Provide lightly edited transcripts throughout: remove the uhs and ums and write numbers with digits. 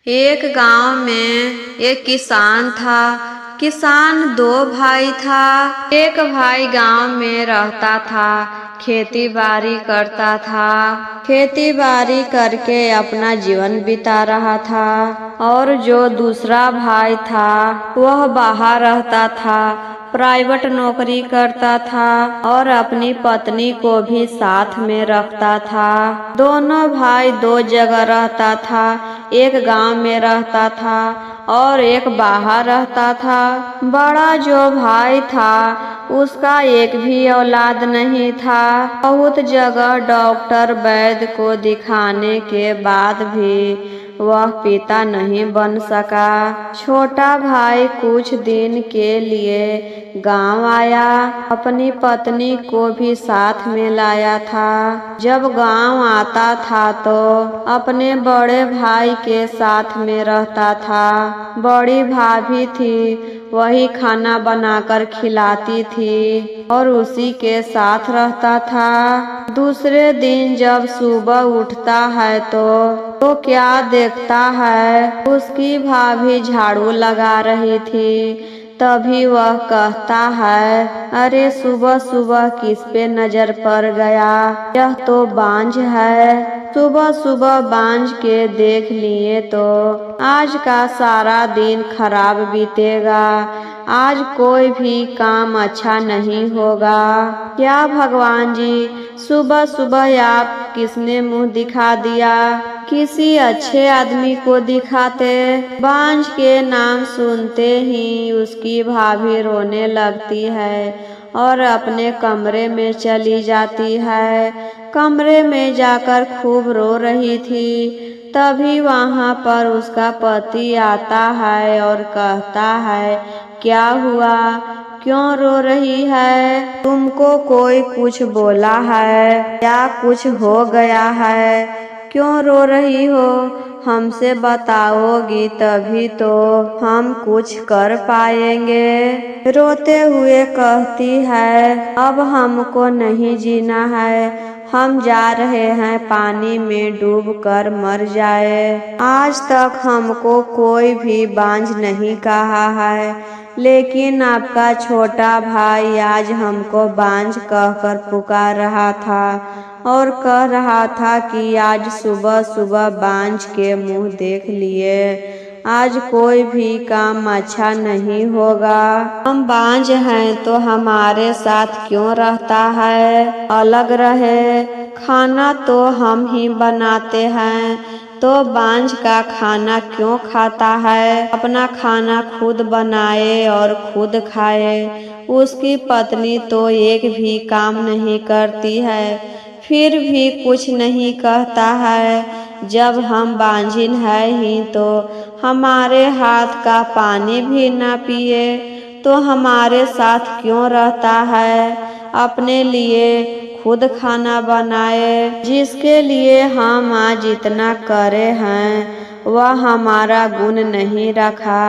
एक गांव में एक किसान था। किसान दो भाई था। एक भाई गांव में रहता था, खेती बाड़ी करता था। खेती बाड़ी करके अपना जीवन बिता रहा था। और जो दूसरा भाई था वह बाहर रहता था, प्राइवेट नौकरी करता था और अपनी पत्नी को भी साथ में रखता था। दोनों भाई दो जगह रहता था, एक गांव में रहता था और एक बाहर रहता था। बड़ा जो भाई था उसका एक भी औलाद नहीं था। बहुत जगह डॉक्टर वैद्य को दिखाने के बाद भी वह पिता नहीं बन सका। छोटा भाई कुछ दिन के लिए गांव आया, अपनी पत्नी को भी साथ में लाया था। जब गांव आता था तो अपने बड़े भाई के साथ में रहता था। बड़ी भाभी थी, वही खाना बनाकर खिलाती थी और उसी के साथ रहता था। दूसरे दिन जब सुबह उठता है तो क्या देखता है, उसकी भाभी झाड़ू लगा रही थी। तभी वह कहता है, अरे सुबह सुबह किस पे नजर पड़ गया, यह तो बांझ है। सुबह सुबह बांझ के देख लिए तो आज का सारा दिन खराब बीतेगा, आज कोई भी काम अच्छा नहीं होगा। क्या भगवान जी, सुबह सुबह आप किसने मुंह दिखा दिया, किसी अच्छे आदमी को दिखाते। बांझ के नाम सुनते ही उसकी भाभी रोने लगती है और अपने कमरे में चली जाती है। कमरे में जाकर खूब रो रही थी। तभी वहां पर उसका पति आता है और कहता है, क्या हुआ, क्यों रो रही है, तुमको कोई कुछ बोला है या कुछ हो गया है, क्यों रो रही हो, हमसे बताओगी तभी तो हम कुछ कर पाएंगे। रोते हुए कहती है, अब हमको नहीं जीना है, हम जा रहे हैं पानी में डूब कर मर जाए। आज तक हमको कोई भी बांझ नहीं कहा है, लेकिन आपका छोटा भाई आज हमको बांझ कहकर पुकार रहा था और कह रहा था कि आज सुबह सुबह बांझ के मुंह देख लिए, आज कोई भी काम अच्छा नहीं होगा। हम बांझ हैं तो हमारे साथ क्यों रहता है, अलग रहे, खाना तो हम ही बनाते हैं तो बांझ का खाना क्यों खाता है, अपना खाना खुद बनाए और खुद खाए। उसकी पत्नी तो एक भी काम नहीं करती है, फिर भी कुछ नहीं कहता है। जब हम बांझिन है ही तो हमारे हाथ का पानी भी न पिए तो हमारे साथ क्यों रहता है, अपने लिए खुद खाना बनाए। जिसके लिए हम आज इतना करे हैं वह हमारा गुण नहीं रखा।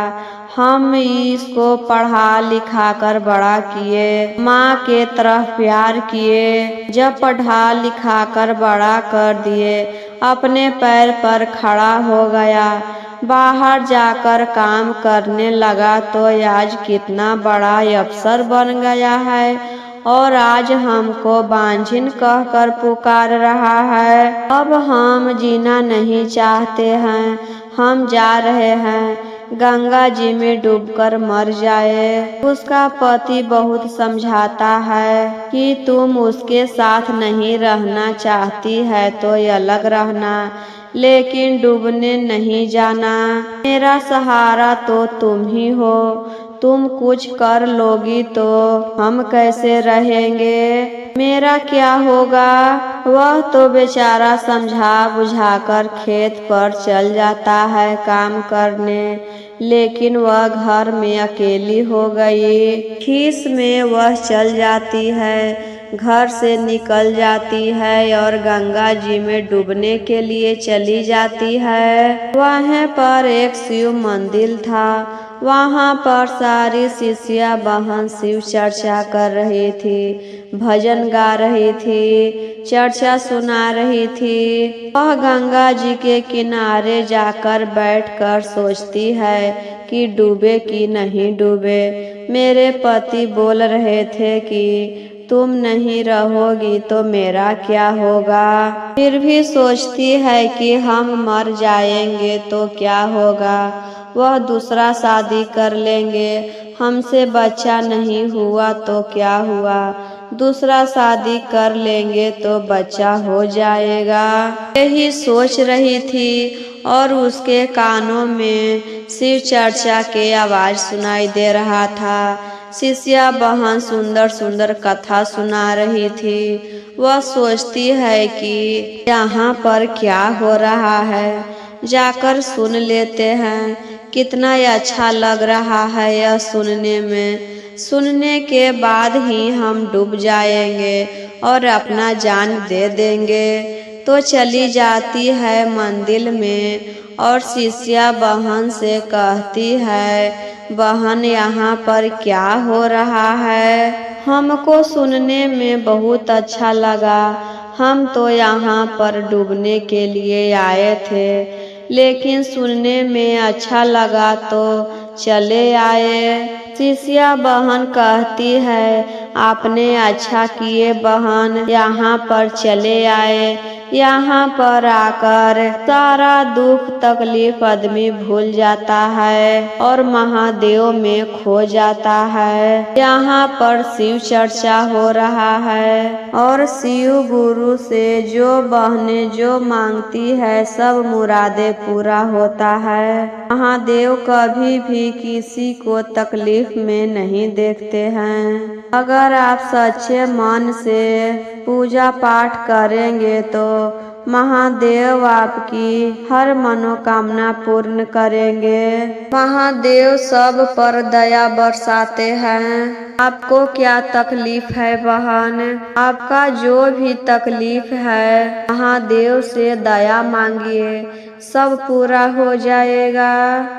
हम इसको पढ़ा लिखा कर बड़ा किए, माँ के तरह प्यार किए। जब पढ़ा लिखा कर बड़ा कर दिए, अपने पैर पर खड़ा हो गया, बाहर जाकर काम करने लगा तो आज कितना बड़ा अफसर बन गया है और आज हमको बांझिन कहकर पुकार रहा है। अब हम जीना नहीं चाहते हैं, हम जा रहे हैं गंगा जी में डूबकर मर जाए। उसका पति बहुत समझाता है कि तुम उसके साथ नहीं रहना चाहती है तो अलग रहना, लेकिन डूबने नहीं जाना। मेरा सहारा तो तुम ही हो, तुम कुछ कर लोगी तो हम कैसे रहेंगे, मेरा क्या होगा। वह तो बेचारा समझा बुझाकर खेत पर चल जाता है काम करने, लेकिन वह घर में अकेली हो गई। खीस में वह चल जाती है, घर से निकल जाती है और गंगा जी में डूबने के लिए चली जाती है। वहाँ पर एक शिव मंदिर था, वहाँ पर सारी शिष्या बहन शिव चर्चा कर रही थी, भजन गा रही थी। चर्चा सुना रही थी। वह गंगा जी के किनारे जाकर बैठकर सोचती है कि डूबे कि नहीं डूबे। मेरे पति बोल रहे थे कि तुम नहीं रहोगी तो मेरा क्या होगा। फिर भी सोचती है कि हम मर जाएंगे तो क्या होगा, वह दूसरा शादी कर लेंगे, हमसे बच्चा नहीं हुआ तो क्या हुआ, दूसरा शादी कर लेंगे तो बच्चा हो जाएगा। यही सोच रही थी और उसके कानों में शिव चर्चा के आवाज सुनाई दे रहा था। शिष्या बहन सुंदर सुंदर कथा सुना रही थी। वह सोचती है कि यहाँ पर क्या हो रहा है, जाकर सुन लेते हैं। कितना अच्छा लग रहा है यह सुनने में। सुनने के बाद ही हम डूब जाएंगे और अपना जान दे देंगे। तो चली जाती है मंदिर में और शिष्या बहन से कहती है, बहन यहाँ पर क्या हो रहा है? हमको सुनने में बहुत अच्छा लगा। हम तो यहाँ पर डूबने के लिए आए थे, लेकिन सुनने में अच्छा लगा तो चले आए। शिष्या बहन कहती है, आपने अच्छा किए बहन, यहाँ पर चले आए। यहाँ पर आकर सारा दुख तकलीफ आदमी भूल जाता है और महादेव में खो जाता है। यहाँ पर शिव चर्चा हो रहा है और शिव गुरु से जो बहने जो मांगती है सब मुरादे पूरा होता है। महादेव कभी भी किसी को तकलीफ में नहीं देखते हैं। अगर आप सच्चे मन से पूजा पाठ करेंगे तो महादेव आपकी हर मनोकामना पूर्ण करेंगे। महादेव सब पर दया बरसाते हैं। आपको क्या तकलीफ है बहन? आपका जो भी तकलीफ है महादेव से दया मांगिए, सब पूरा हो जाएगा।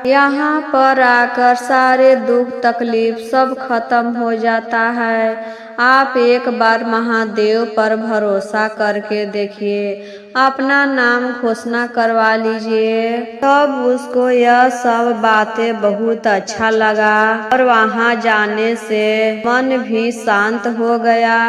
यहाँ पर आकर सारे दुख तकलीफ सब खत्म हो जाता है। आप एक बार महादेव पर भरोसा करके देखिए, अपना नाम घोषणा करवा लीजिए। तब उसको यह सब बातें बहुत अच्छा लगा और वहाँ जाने से मन भी शांत हो गया,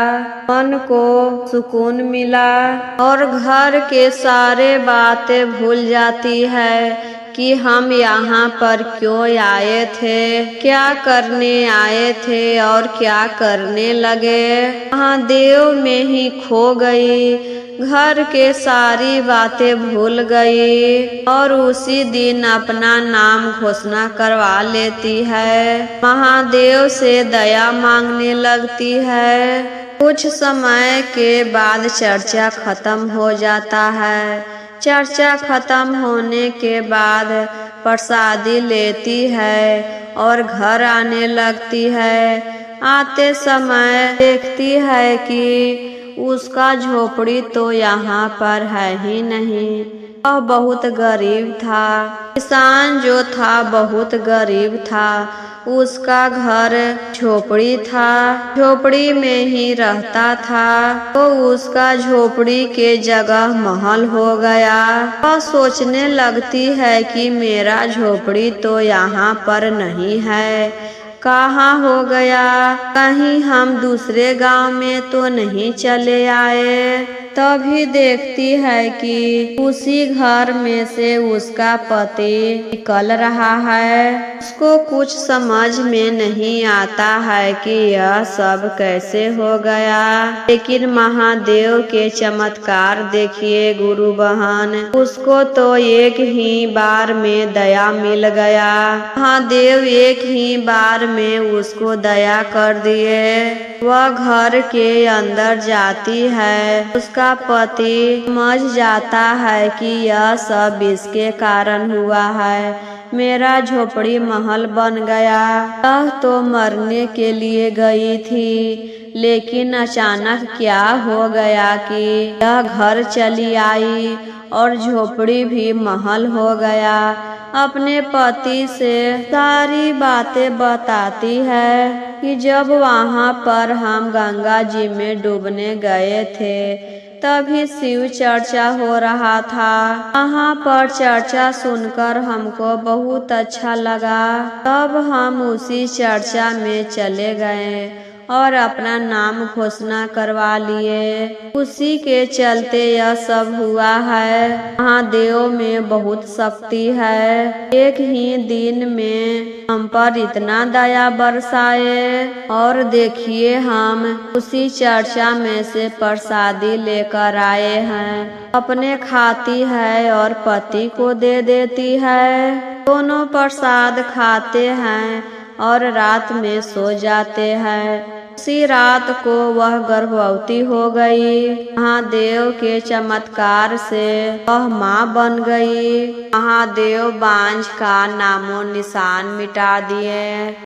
मन को सुकून मिला और घर के सारे बातें भूल जाती है कि हम यहाँ पर क्यों आए थे, क्या करने आए थे और क्या करने लगे। महादेव में ही खो गई, घर के सारी बातें भूल गई और उसी दिन अपना नाम घोषणा करवा लेती है। महादेव से दया मांगने लगती है। कुछ समय के बाद चर्चा खत्म हो जाता है। चर्चा खत्म होने के बाद प्रसादी लेती है और घर आने लगती है। आते समय देखती है कि उसका झोपड़ी तो यहाँ पर है ही नहीं। वह बहुत गरीब था, किसान जो था बहुत गरीब था। उसका घर झोपड़ी था, झोपड़ी में ही रहता था। तो उसका झोपड़ी के जगह महल हो गया। वह सोचने लगती है कि मेरा झोपड़ी तो यहाँ पर नहीं है, कहाँ हो गया, कहीं हम दूसरे गांव में तो नहीं चले आए। तभी देखती है कि उसी घर में से उसका पति निकल रहा है। उसको कुछ समझ में नहीं आता है कि यह सब कैसे हो गया, लेकिन महादेव के चमत्कार देखिए गुरु बहन। उसको तो एक ही बार में दया मिल गया। महादेव एक ही बार में उसको दया कर दिए। वह घर के अंदर जाती है। उसका पति समझ जाता है कि यह सब इसके कारण हुआ है। मेरा झोपड़ी महल बन गया। यह तो मरने के लिए गई थी, लेकिन अचानक क्या हो गया कि यह घर चली आई और झोपड़ी भी महल हो गया। अपने पति से सारी बातें बताती है कि जब वहाँ पर हम गंगा जी में डूबने गए थे तभी शिव चर्चा हो रहा था। वहाँ पर चर्चा सुनकर हमको बहुत अच्छा लगा। तब हम उसी चर्चा में चले गए और अपना नाम घोषणा करवा लिए। उसी के चलते यह सब हुआ है। महादेव में बहुत शक्ति है। एक ही दिन में हम पर इतना दया बरसाए। और देखिए हम उसी चर्चा में से प्रसादी लेकर आए हैं। अपने खाती है और पति को दे देती है। दोनों प्रसाद खाते हैं और रात में सो जाते हैं। उसी रात को वह गर्भवती हो गई। महादेव के चमत्कार से वह माँ बन गई। महादेव बांझ का नामो निशान मिटा दिए।